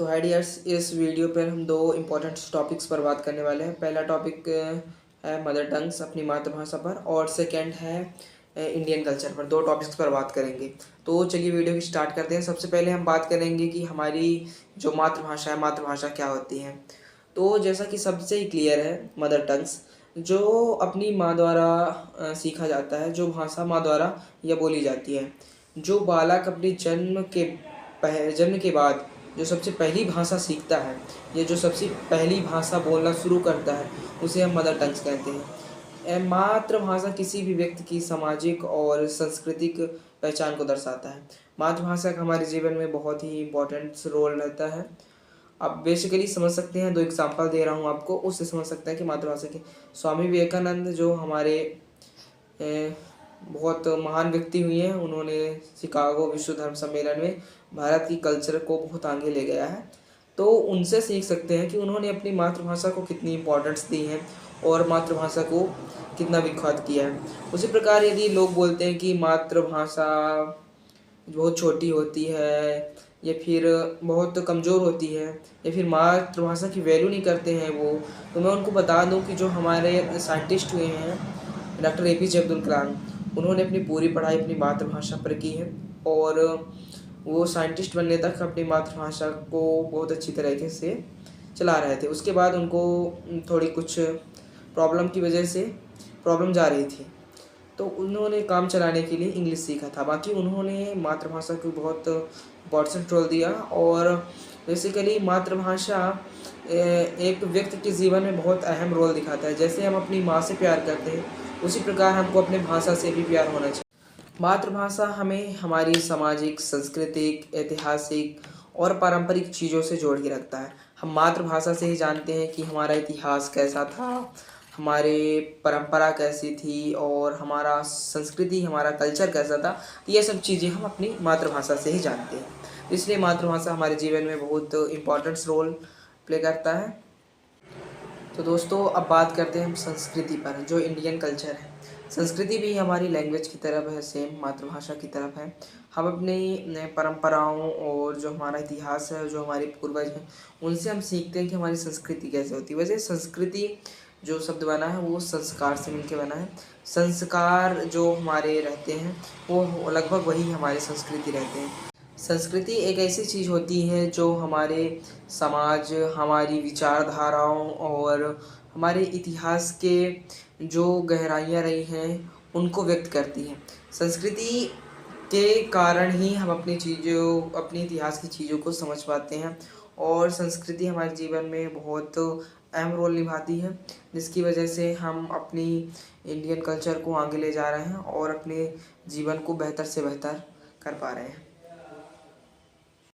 तो हाय डियर्स, इस वीडियो पर हम दो इम्पोर्टेंट टॉपिक्स पर बात करने वाले हैं। पहला टॉपिक है मदर टंग्स, अपनी मातृभाषा पर, और सेकंड है इंडियन कल्चर पर। दो टॉपिक्स पर बात करेंगे। तो चलिए वीडियो की स्टार्ट करते हैं। सबसे पहले हम बात करेंगे कि हमारी जो मातृभाषा है, मातृभाषा क्या होती है। तो जैसा कि सबसे ही क्लियर है, मदर टंग्स जो अपनी माँ द्वारा सीखा जाता है, जो भाषा माँ द्वारा यह बोली जाती है। जो बालक अपने जन्म के बाद जो सबसे पहली भाषा सीखता है, या जो सबसे पहली भाषा बोलना शुरू करता है, उसे हम मदर टंग्स कहते हैं। मातृभाषा किसी भी व्यक्ति की सामाजिक और सांस्कृतिक पहचान को दर्शाता है। मातृभाषा का हमारे जीवन में बहुत ही इम्पोर्टेंट रोल रहता है। आप बेसिकली समझ सकते हैं, दो एग्जांपल दे रहा हूँ आपको, उससे समझ सकते हैं कि मातृभाषा के स्वामी विवेकानंद जो हमारे बहुत महान व्यक्ति हुई हैं, उन्होंने शिकागो विश्व धर्म सम्मेलन में भारत की कल्चर को बहुत आगे ले गया है। तो उनसे सीख सकते हैं कि उन्होंने अपनी मातृभाषा को कितनी इम्पोर्टेंस दी है और मातृभाषा को कितना विख्यात किया है। उसी प्रकार यदि लोग बोलते हैं कि मातृभाषा बहुत छोटी होती है, या फिर बहुत कमज़ोर होती है, या फिर मातृभाषा की वैल्यू नहीं करते हैं वो, तो मैं उनको बता दूं कि जो हमारे साइंटिस्ट हुए हैं, डॉक्टर APJ अब्दुल कलाम, उन्होंने अपनी पूरी पढ़ाई अपनी मातृभाषा पर की है, और वो साइंटिस्ट बनने तक अपनी मातृभाषा को बहुत अच्छी तरीके से चला रहे थे। उसके बाद उनको थोड़ी कुछ प्रॉब्लम की वजह से प्रॉब्लम जा रही थी, तो उन्होंने काम चलाने के लिए इंग्लिश सीखा था। बाकी उन्होंने मातृभाषा को बहुत इम्पोर्टेंट रोल दिया। और बेसिकली मातृभाषा एक व्यक्ति के जीवन में बहुत अहम रोल दिखाता है। जैसे हम अपनी माँ से प्यार करते हैं, उसी प्रकार हमको अपने भाषा से भी प्यार होना चाहिए। मातृभाषा हमें हमारी सामाजिक, सांस्कृतिक, ऐतिहासिक और पारंपरिक चीज़ों से जोड़ के रखता है। हम मातृभाषा से ही जानते हैं कि हमारा इतिहास कैसा था, हमारे परंपरा कैसी थी, और हमारा संस्कृति, हमारा कल्चर कैसा था। ये सब चीज़ें हम अपनी मातृभाषा से ही जानते हैं। इसलिए मातृभाषा हमारे जीवन में बहुत इम्पोर्टेंट रोल प्ले करता है। तो दोस्तों, अब बात करते हैं हम संस्कृति पर, जो इंडियन कल्चर है। संस्कृति भी हमारी लैंग्वेज की तरफ है, सेम मातृभाषा की तरफ है। हम अपनी परंपराओं और जो हमारा इतिहास है, जो हमारे पूर्वज हैं, उनसे हम सीखते हैं कि हमारी संस्कृति कैसे होती है। वैसे संस्कृति जो शब्द बना है वो संस्कार से मिलकर बना है। संस्कार जो हमारे रहते हैं वो लगभग वही हमारी संस्कृति रहते हैं। संस्कृति एक ऐसी चीज़ होती है जो हमारे समाज, हमारी विचारधाराओं और हमारे इतिहास के जो गहराइयाँ रही हैं, उनको व्यक्त करती है। संस्कृति के कारण ही हम अपने इतिहास की चीज़ों को समझ पाते हैं, और संस्कृति हमारे जीवन में बहुत अहम रोल निभाती है, जिसकी वजह से हम अपनी इंडियन कल्चर को आगे ले जा रहे हैं और अपने जीवन को बेहतर से बेहतर कर पा रहे हैं।